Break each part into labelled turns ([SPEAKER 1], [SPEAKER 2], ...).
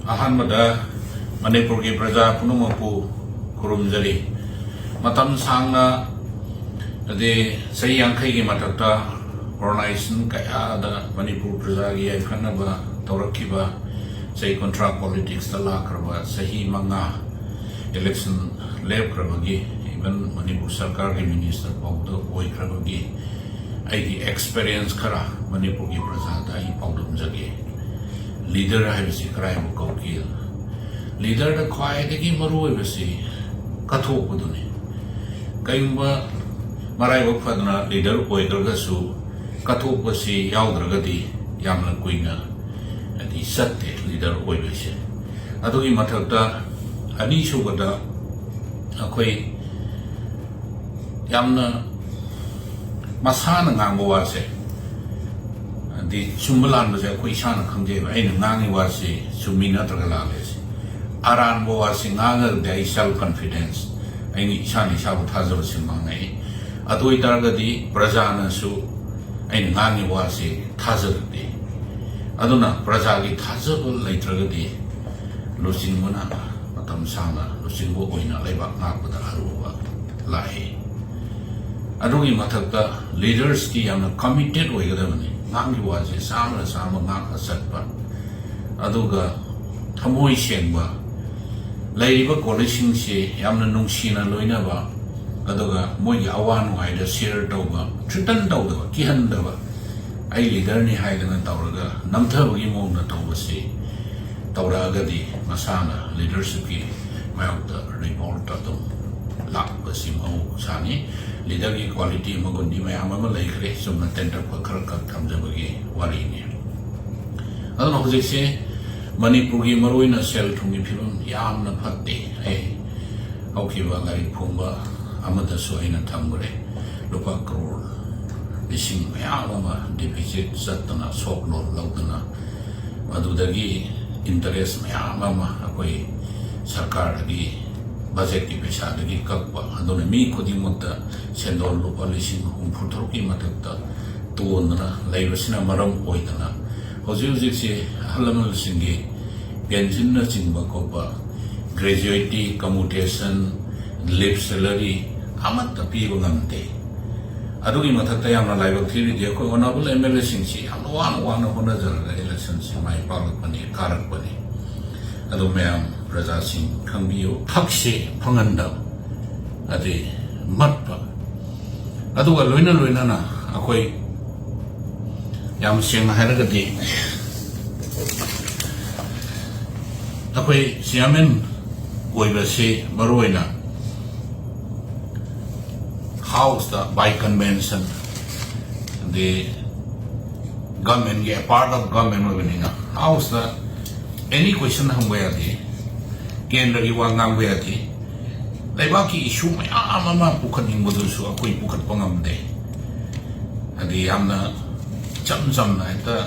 [SPEAKER 1] Ahanmada Manipur ki praja punumapu kurumjari matam sangna ade sahi angkai ki matakta organization kaya da Manipur praja ki aifanaba tawrakiba sahi contract politics tala karba sahi manga election lab krabagi even Manipur sarkar ki minister pawdo oi krabagi ai experience khara Manipur ki praja da I pawdum jage leader haibasi khra bu kawki leader da khwaidagi maru haibasi kathokuduni kaimba marai bok phadna leader oidraga su kathokpasi yaudradagi yamna kuina adi satte leader oibase adugi mathakta ani subada akhoi yamna masana ngangbo wase adi chumbalan base akhoi isana khangje ba aina ngangi wase sumina tragala lese aran bo wase nganga de self confidence aini isani sabu thazaba simbangai adoi targadi prajana su aina ngangi wase thazarde aduna prajagi thazaba laitragadi lusingmuna matam sanga lusingbo oina leibak ngakpada aruba lai adugi mathakta leaders ki yamna committed oigadabani ngangi wase sama ngak asatpa aduga thamoi sengba laiba coalition se yamna nungsina loinaba aduga moigi awan waida share tawba tritan tawda kihandaba ai leader ni haidana tawraga namthabagi mona tawbase tawragadi masana leadership ki mayokta report adum lakbasi mau sani leader ki quality magundi mayam ama laikre sumna tender khar ka thamjabagi wari ni aduna hojikse Manipur ki maroina sel thungi philum yamna phatte ai haukiba gari phumba amada so aina thamgre lupa crore lising mayama deficit satana soklor laudana adudagi interest mayama akoi sarkar agi budget ki pesa dagi kakpa adone mi khudimukta sendol lupa lising humphutro ki matakta tona laibasina maram oidana hojik se halamal singi pension na chingba kopa gratuity commutation leave salary amat tapi bangamte adugi mathakta yamna laibak thiri de ko honorable MLA singsi amwan hona jara election si mai palak pani karak pani adu mayam praja sing khangbiyo thakse phanganda ade matpa aduga loina na akoi yam sing haragati akoi siamen oibase maroina house the by convention the government get part of government oibina house the any question hamwayati kendra ki wangang wayati laibaki issue mama pukhaning bodusu akoi pukhat pangamde adi yamna cham na ita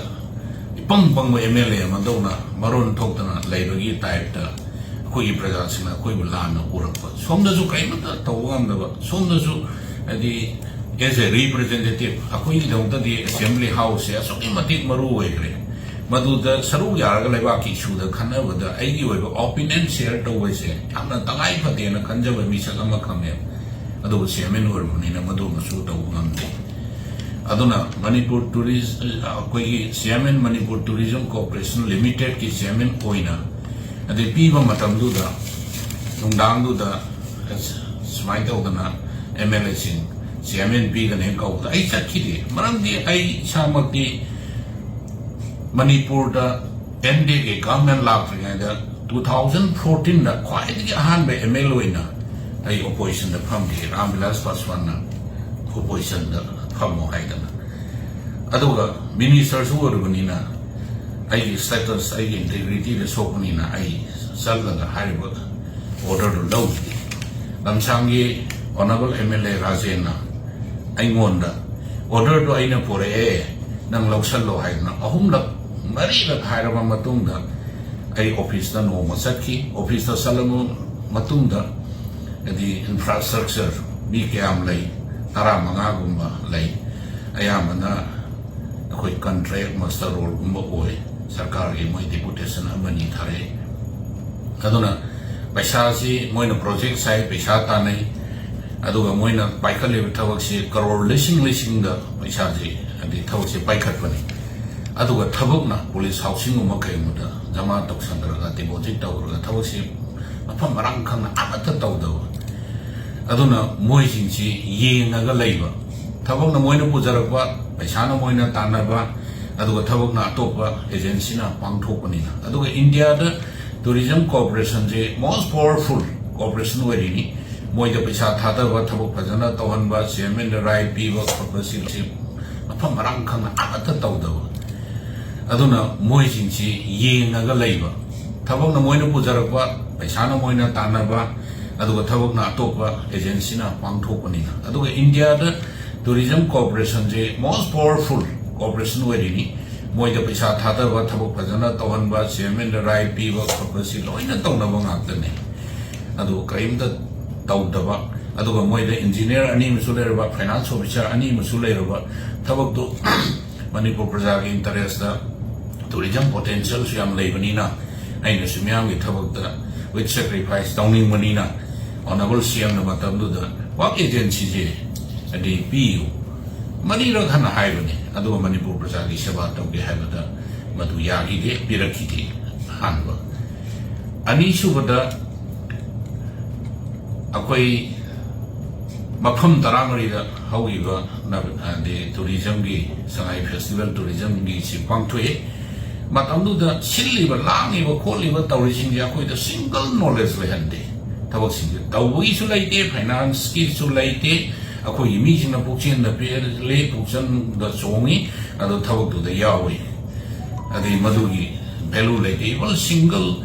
[SPEAKER 1] pang MLA madona maron thokdana laibagi type ta koi praja sina koi bulana urapa somda ju kaimata tawamdaba somda ju adi as a representative akoi dawda di assembly house ya so matik maru oigre maduda saru yarga laibaki issue da khanabada aigi oiba opinion share to wese amna tangai phadena khanjaba misakama khame adu chairman orbunina madu masu tawamde aduna Manipur tourism koi Shyam Manipur Tourism Corporation Limited ki chairman oina ade piba matamdu da nungdang du da smai tawdana MLA sing Shyam pi ga ne kawda ai chakhidi maramdi ai samakti Manipur da ND ke government lakringa da 2014 da khwaidagi ahanba MLA oina ai opposition da phamdi Ramvilas Paswan na opposition da phamo haidana aduga minister su orbanina ai status ai integrity de sokunina ai sallaga hariba order do lawdi lamsangi honorable MLA Rajena ai ngonda order do aina pore nang lawsallo haidana ahumlak marilak hairaba matungda ai office da no masakhi office da salamu matungda adi infrastructure bi kyam lai tara manga gumba lai ayamana akoi contract master role gumba oi sarkar gi moi deputation amani thare aduna paisa si moina project sai paisa ta nei aduga moina paikha le thawak si crore lising da paisa ji adi thawak si paikhat pani aduga thabuk na police housing uma kai muda jama tok sandra ga deposit tawra thawak si afam marang khang amata tawda aduna moi jing si yenga ga leiba thabuk na moina pujarakwa paisa na moina tanaba aduga thabuk na atopa agency na pangthokpani aduga India da tourism corporation je most powerful corporation wari moi da paisa thada ba thabuk phajana tawhan ba chairman da rai pi ba corporation se afam marang khang amata tawda aduna moi jing si yenga ga leiba thabuk na moina pujarakwa paisa na moina tanaba aduga thabuk na atopa agency na pangthokpani aduga India da tourism corporation je most powerful corporation wari moi da paisa thada ba thabuk phajana tawhan ba chairman da rai pi ba corporation loina tawna ba ngakne adu kaim da tawda ba aduga moi da engineer ani musuler ba finance officer ani musuler ba thabuk do Manipur praja ge interest da tourism potential Shyam leibani na aina sumyam ge thabuk da with sacrifice tawning mani na honorable Shyam na matam do da work agency je adi pi mani ra khana haibani aduga Manipur praja gi seba tawge haibada madu yagi de pirakhi de hanba ani subada akoi mafam taramari da hawiba na de tourism gi sangai festival tourism gi si pangthwe matamdu da silli ba langi ba kholi ba tourism ya koi da single knowledge le hande tawak sing tawwi su laite finance ki su laite akoi mi sing na pukchen na pe le pukchen da songi ado tawak du da yawi adi madu gi value laite ba single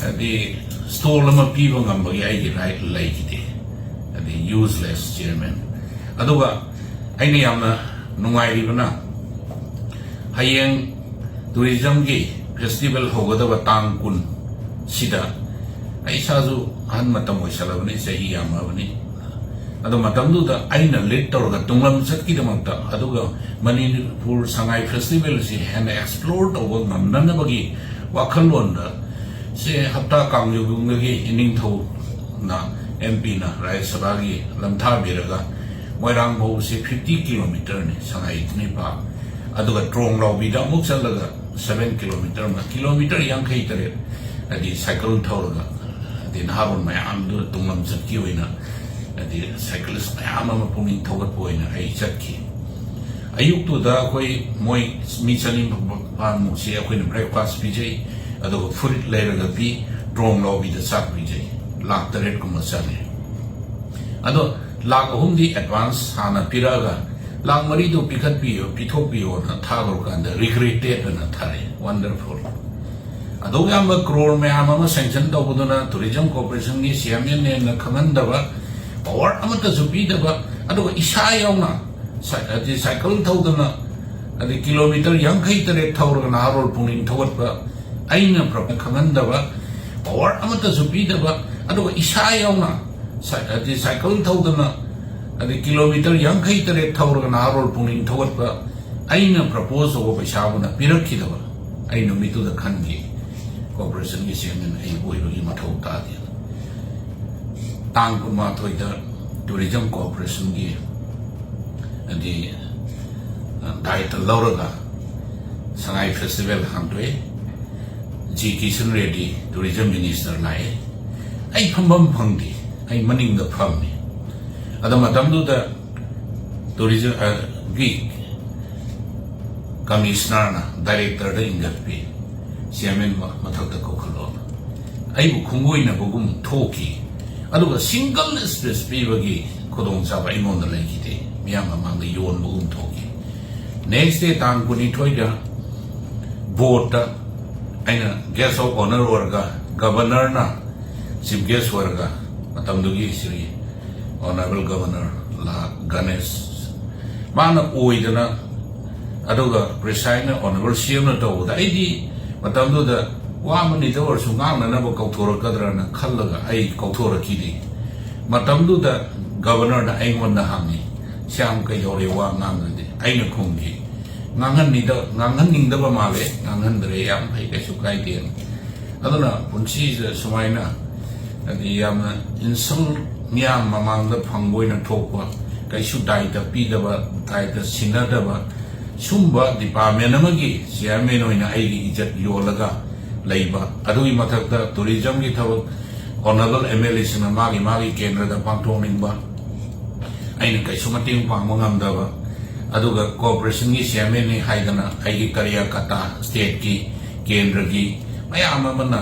[SPEAKER 1] adi store lama piwa ngamba gi ai gi right like de adi useless chairman aduga aini yamna nungai ribana hayeng tourism gi festival hogada ba tang kun sida ai sazu han matam hoisalabani sahi yamabani adu matam du da aina letter ga tunglam sat ki damakta aduga Manipur sangai festival si han explore over namna bagi wakhalon da se hapta kangju bungi ining tho na MP na Rai Sabagi lamtha biraga moirang bo se 50 km ne sangai ni pa aduga trong lo bi da muk salaga 7 km ma kilometer yang khai tare adi cycle thawraga adi naharun mayam du tunglam sakki hoina adi cyclist mayam ma puni thawat poina ai chakki ayuk tu da koi moi mi chani pa mu se koi breakfast bi jai aduga fruit leraga bi trong lo bi da sak bi jai lakh taret kuma chane ado lakh ahum di advance hana piraga lakh mari do pikhat piyo pithok piyo na thagor kanda regretted na thare wonderful ado yamba crore me ama sanction do buduna tourism corporation ni chairman ne na khamanda ba power amata supi da ba ado isa yauna adi cycle thawdana adi kilometer yang khai tare thawr na harol punin thawat ba aina pro khamanda ba power amata supi da ba aduga isa yauna adi cycle thawdana adi kilometer yang khai tare thawra na harol punin thawat ba aina propose over paisa buna pirakhi da ba aina mitu da khangi corporation gi chairman ai boi ro gi mathau ta di tang kun ma thoi da tourism corporation gi adi title lauraga sangai festival hamdwe ji Kishan Reddy tourism minister lai ai phambam phangdi ai maning da phamni ada matam du da tourism gi commissioner na director da ingat pi chairman mathak da kokhalo ai bu khungoi na bugum thoki aduga single space pi bagi khodong cha ba imon da lai ki de miyam amang da yon bugum thoki next day tang kuni thoi da board da aina guest of honor warga governor na chief guest warga matamdugi sri honorable governor la Ganesh mana oidana aduga Resign honorable Shyam na to da idi matamdu da wa mani da war sungang na ba kauthora kadra na khallaga ai kauthora kidi matamdu da governor na aingon na hangi Shyam kai yore wa ngang de aina khonggi ngangan ni da ngangan ning da ba male ngangan dre yam phai ka sukai de aduna punchi sumaina adi yamna insang miyam mamang da phangboy na thokwa kaisu dai da pi da ba dai da sina da ba sumba department amagi chairman oina ai ijat yolaga leiba adui mathak da tourism gi thawak honorable MLA sina magi kendra da pangthong ningba aina kaisu mating pangmo ngam da ba aduga corporation gi chairman ni haidana ai kariya kata state ki kendra gi mayam amana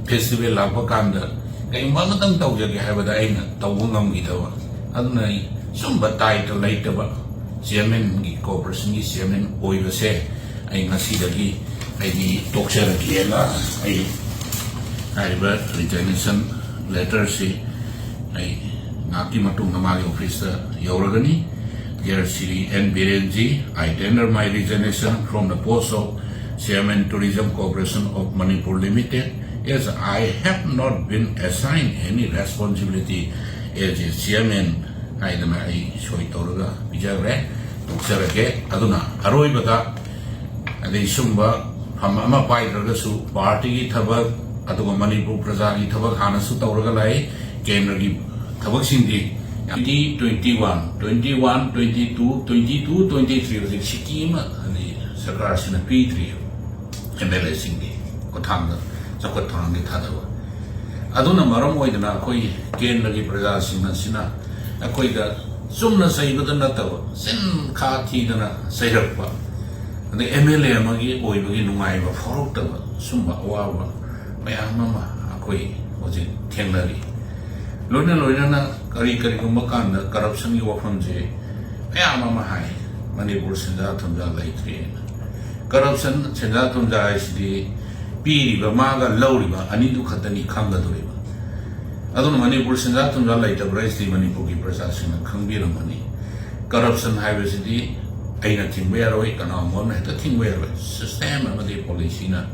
[SPEAKER 1] festival lakpa kanda kai mamatang tawjage haibada aina tawbu ngamgi dawa aduna sumba title laitaba chairman gi corporation gi chairman oibase ai ngasidagi ai Toukhre kiela ai haiba resignation letter si ai ngaki matung namali office yoragani dear Sri N Birenji, I tender my resignation from the post of Chairman Tourism Corporation of Manipur Limited, as I have not been assigned any responsibility as a chairman. I don't know, I show it all the Pijare, Toukhre, Aduna, Aroibata, and the Sumba, Hamama Pai Ragasu, Party Tabak, Adu Manipur Prazagi Tabak, Hanasu Tauragalai, Kenragi Tabak Sindi. 21, 22, 23 was a Sikkim and the Sakars in a P3 MLA Sindi, Kotanga, Sakotang Tadawa. Aduna Maramwaidana, Koi, Kenragi Prazas in Sina, a Koida, Sumna Saibatan, Sen Kati Dana, Sayapa, and the MLA Magi, Oibagi Numaiva, Forotava, Sumba, Wawa, Mayamama, Akoi, was it Tenlari. Loina kari kumbakanda corruption gi wafam je ayama hai Manipur senja thumja laitri corruption senja thumja isdi piri ba maga lauri ba ani du khatani khanga dori ba adun Manipur senja thumja laita braisdi Manipur gi prasasana khangbiram mani corruption haibesidi aina thingbe yaroi kana mon na ta thingbe yaroi system amadi policy na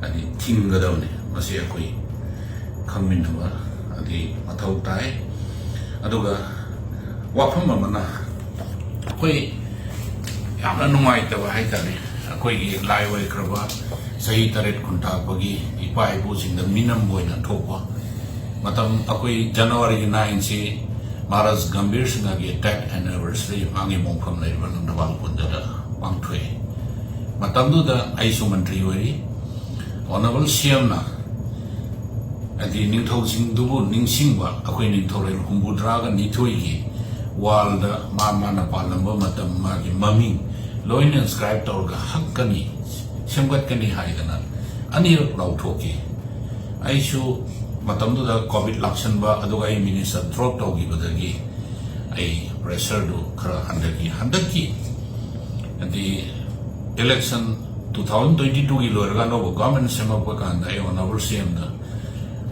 [SPEAKER 1] adi thinggadawne masi akoi khangmin thuma adi mathau tai aduga wafam amana koi yamna nungai ta ba haitare koi gi laiwai kraba sahi taret kunta bagi ipa ibu singda minam boina thokwa matam akoi January 9 si Maras Gambir Singha gi attack anniversary mangi mongpham lai ban dawal punda da pangthwe matam du da aisu mantri wari honorable Shyam na adi ningthau sing dubu ningsingwa akoi ningthau rel humbudraga nithoigi wall da mana palamba matam magi MAMI loin inscribe torga hakkani semgat kani haidana ani lau thoki aisu matam du da covid lakshan ba aduga ai minister drop togi badagi ai pressure do khra handaki adi election 2022 gi lorga no government sema pa kan dai honorable CM da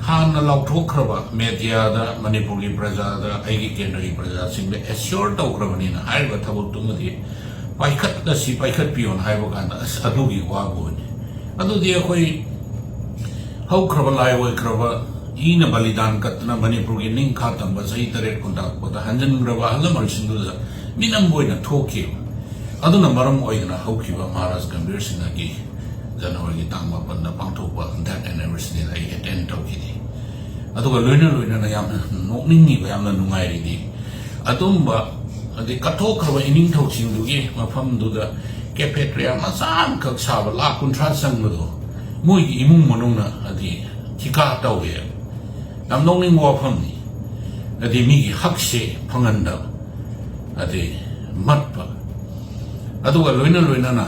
[SPEAKER 1] Hana lau Toukhre media da Manipur gi praja da aigi kendra gi praja singbe assure Toukhre na haiba thabuk tumadi paikhat da si paikhat pion haiba kan adu gi wa go ni adu dia koi hau khra lai wai khra ina balidan katna Manipur gi ning kha tamba sai taret kun da ko da hanjan graba halamar sindu da minam boina thoki adu na maram oidna hau ki ba Maharaj Gambir Singha gi January tangma panda pangthokpa that anniversary I attend tawkidi aduga loina na yamna nokningi ba yamna nungai ri atumba adi kathokhraba ining thauching dugi mafam duda cafeteria masan kak saba la kuntra sangdo moi imung manungna adi thika tawe nam nokning wafam ni adi mi hakse phanganda adi matpa aduga loina na